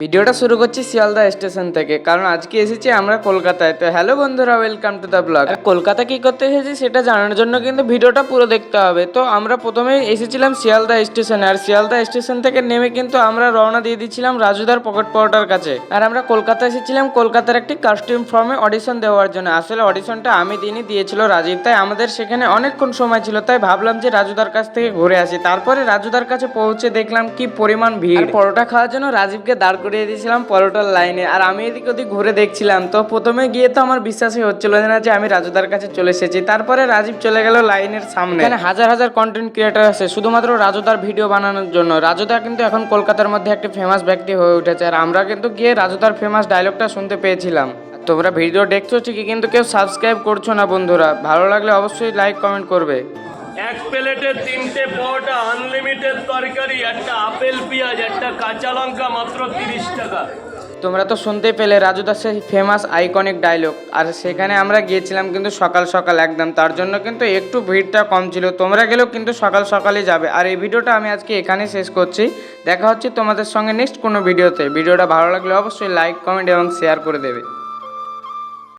ভিডিওটা শুরু করছি শিয়ালদা স্টেশন থেকে, কারণ আজকে এসেছি আমরা কলকাতায়। তো হ্যালো বন্ধুরা, welcome to the blog. Kolkata কি করতে এসেছি সেটা জানার জন্য কিন্তু ভিডিওটা পুরো দেখতে হবে। তো আমরা প্রথমে এসেছিলাম শিয়ালদা স্টেশনে, আর শিয়ালদা স্টেশন থেকে নেমে কিন্তু আমরা রওনা দিয়ে দিচ্ছিলাম রাজুদার পকেট পাউডার কাছে। আর আমরা কলকাতা এসেছিলাম কলকাতার একটি কাস্টিউম ফর্মে অডিশন দেওয়ার জন্য। আসলে অডিশনটা আমি দিনই দিয়েছিল রাজীব, তাই আমাদের সেখানে অনেকক্ষণ সময় ছিল, তাই ভাবলাম যে রাজুদার কাছ থেকে ঘুরে আসি। তারপরে রাজুদার কাছে পৌঁছে দেখলাম কি পরিমাণ ভিড়। পরোটা খাওয়ার জন্য রাজীবকে দাঁড় করিয়ে দিয়েছিলাম পরোটার লাইনে, আর আমি এদিক ওদিক ঘুরে দেখছিলাম। তো প্রথমে গিয়ে তো আমার বিশ্বাসই হচ্ছিল না যে আমি রাজুদার কাছে চলে এসেছি। তারপরে রাজীব চলে গেল লাইনের সামনে। এখানে হাজার হাজার কন্টেন্ট ক্রিয়েটার আছে শুধুমাত্র রাজুদার ভিডিও বানানোর জন্য। রাজুদা কিন্তু এখন কলকাতার মধ্যে একটি ফেমাস ব্যক্তি হয়ে উঠেছে, আর আমরা কিন্তু গিয়ে রাজুদার ফেমাস ডায়লগটা শুনতে পেয়েছিলাম। তোমরা ভিডিও দেখছো ঠিকই, কিন্তু কেউ সাবস্ক্রাইব করছো না বন্ধুরা। ভালো লাগলে অবশ্যই লাইক কমেন্ট করবে। এক প্লেটে 3টে পরোটা, আনলিমিটেড তরকারি, একটা আপেল পেঁয়াজ, একটা কাঁচা লঙ্কা, মাত্র 30 টাকা। তোমরা তো শুনতেই পেলে রাজুদার সেই ফেমাস আইকনিক ডায়লগ। আর সেখানে আমরা গিয়েছিলাম কিন্তু সকাল সকাল একদম, তার জন্য কিন্তু একটু ভিড়টা কম ছিল। তোমরা গেলেও কিন্তু সকাল সকালই যাবে। আর এই ভিডিওটা আমি আজকে এখানেই শেষ করছি। দেখা হচ্ছে তোমাদের সঙ্গে নেক্সট কোনো ভিডিওতে। ভিডিওটা ভালো লাগলে অবশ্যই লাইক কমেন্ট এবং শেয়ার করে দেবে।